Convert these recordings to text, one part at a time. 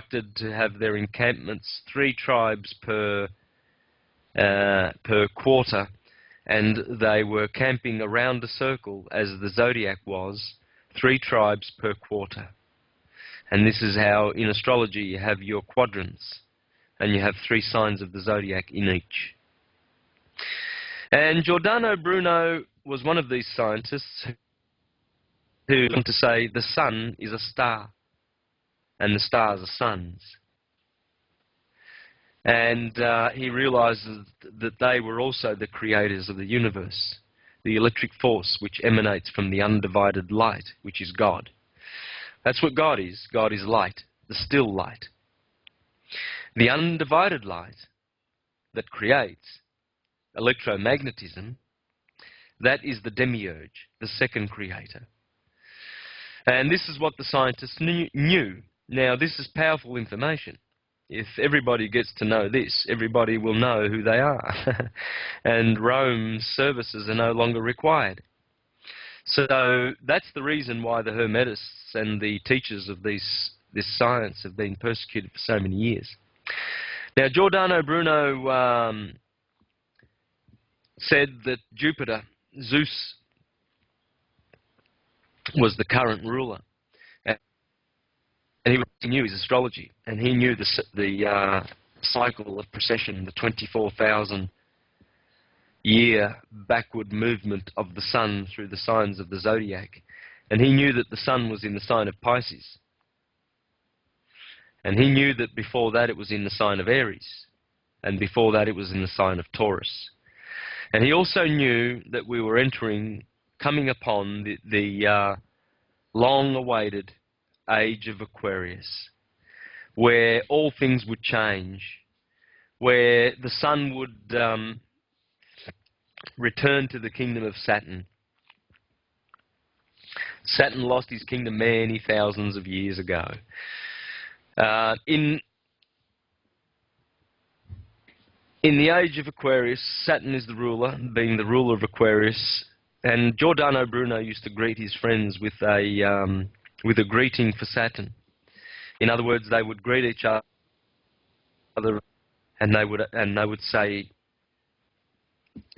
instructed to have their encampments 3 tribes per quarter, and they were camping around a circle, as the zodiac was, 3 tribes per quarter. And this is how, in astrology, you have your quadrants, and you have 3 signs of the zodiac in each. And Giordano Bruno was one of these scientists who want to say the sun is a star, and the stars are suns. And he realizes that they were also the creators of the universe, the electric force which emanates from the undivided light, which is God. That's what God is. God is light, the still light. The undivided light that creates electromagnetism, that is the demiurge, the second creator. And this is what the scientists knew. Now, this is powerful information. If everybody gets to know this, everybody will know who they are. And Rome's services are no longer required. So that's the reason why the Hermetists and the teachers of this science have been persecuted for so many years. Now, Giordano Bruno said that Jupiter, Zeus, was the current ruler. And he knew his astrology, and he knew the cycle of precession, the 24,000 year backward movement of the sun through the signs of the zodiac. And he knew that the sun was in the sign of Pisces. And he knew that before that it was in the sign of Aries, and before that it was in the sign of Taurus. And he also knew that we were coming upon the long-awaited age of Aquarius, where all things would change, where the sun would return to the kingdom of Saturn. Saturn lost his kingdom many thousands of years ago. In the age of Aquarius, Saturn is the ruler, being the ruler of Aquarius, and Giordano Bruno used to greet his friends with a greeting for Saturn. In other words, they would greet each other, and they would say,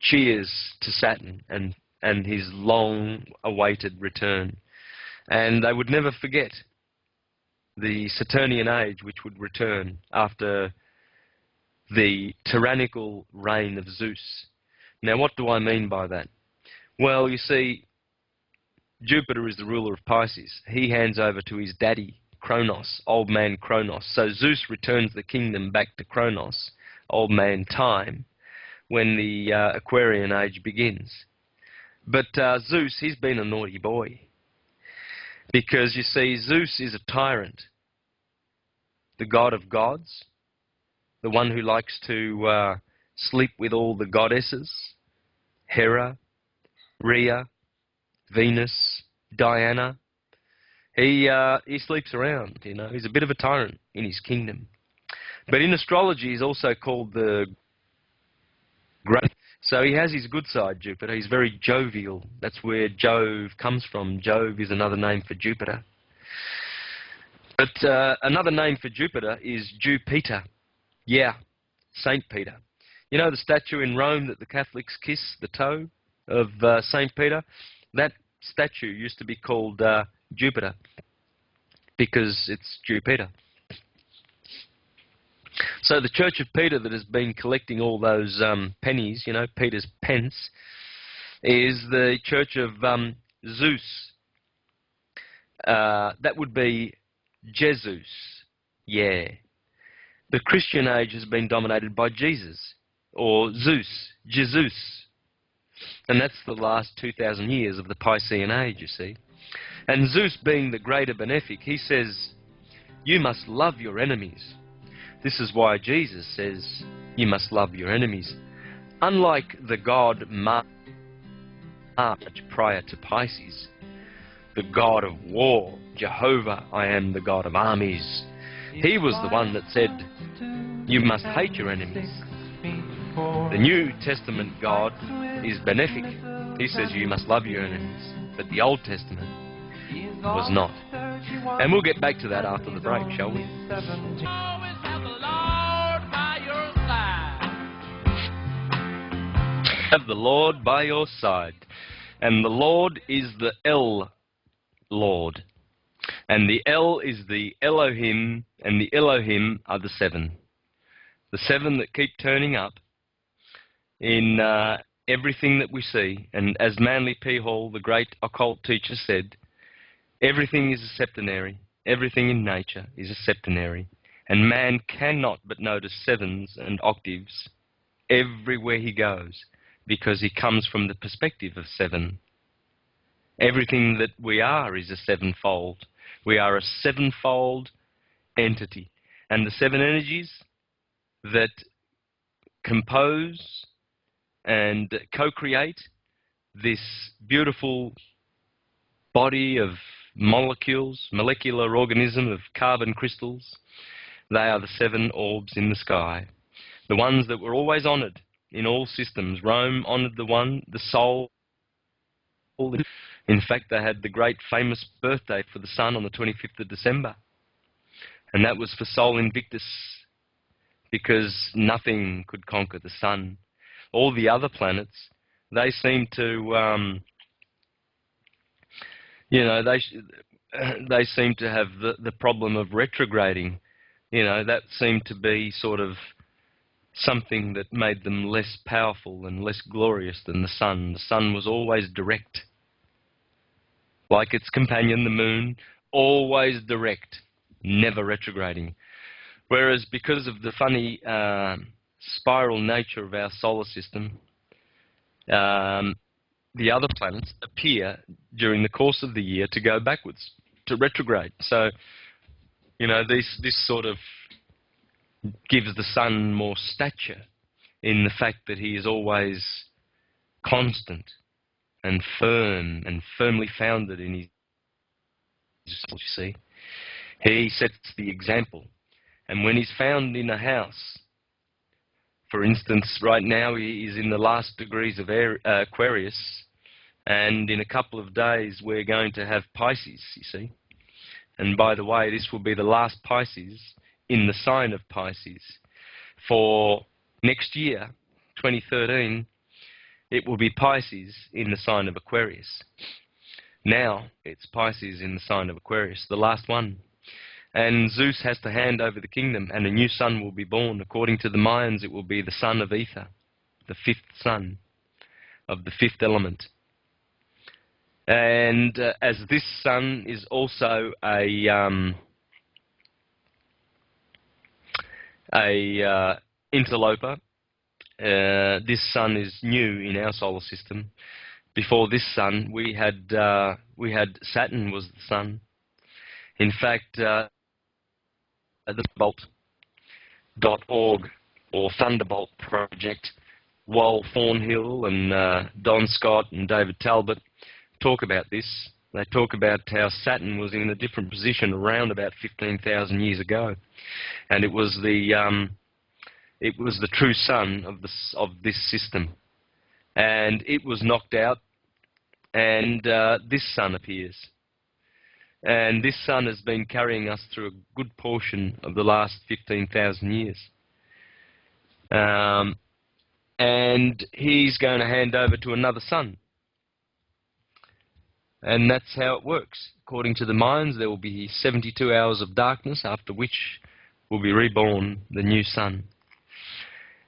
"Cheers to Saturn and his long-awaited return." And they would never forget the Saturnian age which would return after the tyrannical reign of Zeus. Now, what do I mean by that? Well, you see, Jupiter is the ruler of Pisces. He hands over to his daddy, Kronos, old man Kronos. So Zeus returns the kingdom back to Kronos, old man time, when the Aquarian age begins. But Zeus, he's been a naughty boy. Because, you see, Zeus is a tyrant, the god of gods, the one who likes to sleep with all the goddesses, Hera, Rhea, Venus, Diana. He sleeps around, you know. He's a bit of a tyrant in his kingdom. But in astrology, he's also called the Great. So he has his good side, Jupiter. He's very jovial. That's where Jove comes from. Jove is another name for Jupiter. But another name for Jupiter is Jupiter. Yeah, Saint Peter. You know the statue in Rome that the Catholics kiss, the toe of Saint Peter? That statue used to be called Jupiter, because it's Jupiter. So the Church of Peter that has been collecting all those pennies, you know, Peter's pence, is the Church of Zeus. That would be Jesus. Yeah. The Christian age has been dominated by Jesus, or Zeus, Jesus. And that's the last 2,000 years of the Piscean age, you see. And Zeus, being the greater benefic, he says, you must love your enemies. This is why Jesus says, you must love your enemies. Unlike the god March prior to Pisces, the god of war, Jehovah, I am the god of armies. He was the one that said, you must hate your enemies. The New Testament God is benefic. He says you must love your enemies. But the Old Testament was not. And we'll get back to that after the break, shall we? Have the Lord by your side. And the Lord is the El Lord. And the El is the Elohim, and the Elohim are the seven. The seven that keep turning up in everything that we see. And as Manly P. Hall, the great occult teacher, said, everything is a septenary. Everything in nature is a septenary. And man cannot but notice sevens and octaves everywhere he goes, because he comes from the perspective of seven. Everything that we are is a sevenfold. We are a sevenfold entity. And the seven energies that compose and co-create this beautiful body of molecules, molecular organism of carbon crystals, they are the seven orbs in the sky. The ones that were always honoured in all systems. Rome honoured the one, the soul. In fact, they had the great famous birthday for the sun on the 25th of December. And that was for Sol Invictus, because nothing could conquer the sun. All the other planets, they seem to, they seem to have the problem of retrograding. That seemed to be sort of something that made them less powerful and less glorious than the sun. The sun was always direct. Like its companion, the moon, always direct, never retrograding. Whereas because of the funny spiral nature of our solar system, the other planets appear during the course of the year to go backwards, to retrograde. So, this sort of gives the sun more stature in the fact that he is always constant and firm and firmly founded in his, you see. He sets the example. And when he's found in a house, for instance, right now he is in the last degrees of Aquarius, and in a couple of days we're going to have Pisces, you see. And by the way, this will be the last Pisces in the sign of Pisces. For next year, 2013, it will be Pisces in the sign of Aquarius. Now it's Pisces in the sign of Aquarius, the last one. And Zeus has to hand over the kingdom, and a new sun will be born. According to the Mayans, it will be the son of ether, the fifth sun of the fifth element. And as this sun is also a interloper, this sun is new in our solar system. Before this sun, we had Saturn was the sun. In fact, the Thunderbolt.org or Thunderbolt Project, Wal Thornhill and Don Scott and David Talbot talk about this. They talk about how Saturn was in a different position around about 15,000 years ago, and it was the true sun of this system, and it was knocked out, and this sun appears. And this sun has been carrying us through a good portion of the last 15,000 years. And he's going to hand over to another sun. And that's how it works. According to the Mayans, there will be 72 hours of darkness, after which will be reborn the new sun.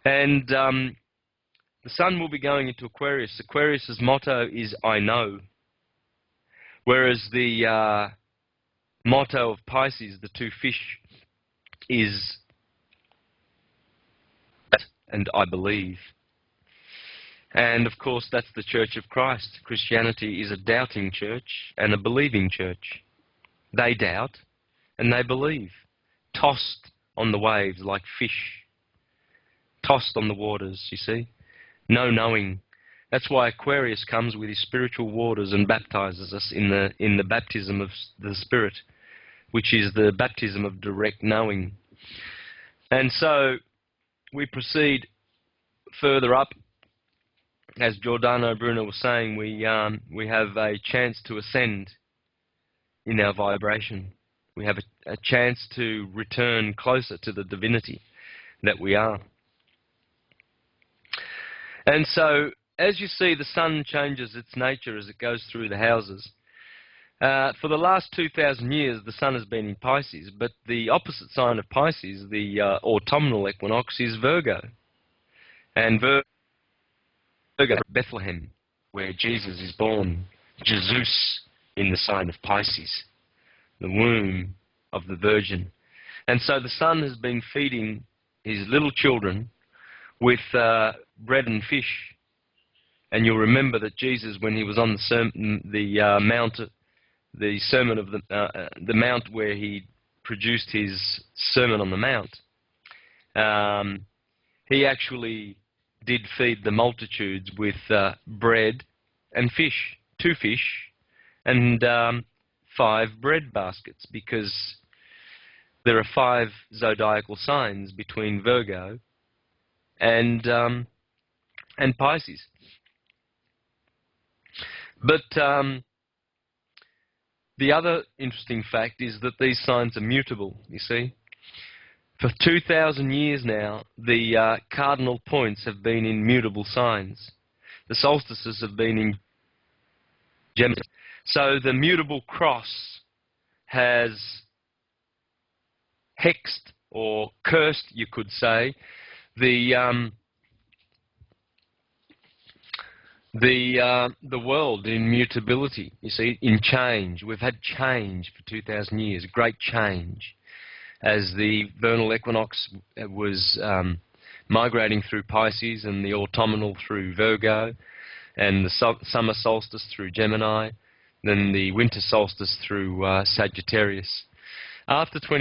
And the sun will be going into Aquarius. Aquarius's motto is, I know. Whereas the motto of Pisces, the two fish, is and I believe. And of course that's the Church of Christ. Christianity is a doubting church and a believing church. They doubt and they believe, tossed on the waves like fish, tossed on the waters, you see. No knowing. That's why Aquarius comes with his spiritual waters and baptizes us in the baptism of the Spirit, which is the baptism of direct knowing. And so we proceed further up. As Giordano Bruno was saying, we have a chance to ascend in our vibration. We have a chance to return closer to the divinity that we are. And so, as you see, the sun changes its nature as it goes through the houses. For the last 2,000 years, the sun has been in Pisces, but the opposite sign of Pisces, the autumnal equinox, is Virgo. And Virgo, Bethlehem, where Jesus is born, Jesus in the sign of Pisces, the womb of the Virgin. And so the sun has been feeding his little children with bread and fish. And you'll remember that Jesus, when he was on the mount, the Sermon of the Mount, where he produced his Sermon on the Mount, he actually did feed the multitudes with bread and fish, 2 fish, and 5 bread baskets, because there are 5 zodiacal signs between Virgo and Pisces. But the other interesting fact is that these signs are mutable, you see. For 2,000 years now, the cardinal points have been in mutable signs. The solstices have been in Gemini. So the mutable cross has hexed, or cursed, you could say, the world in mutability, you see, in change. We've had change for 2,000 years, great change. As the vernal equinox was migrating through Pisces, and the autumnal through Virgo, and the summer solstice through Gemini, then the winter solstice through Sagittarius. After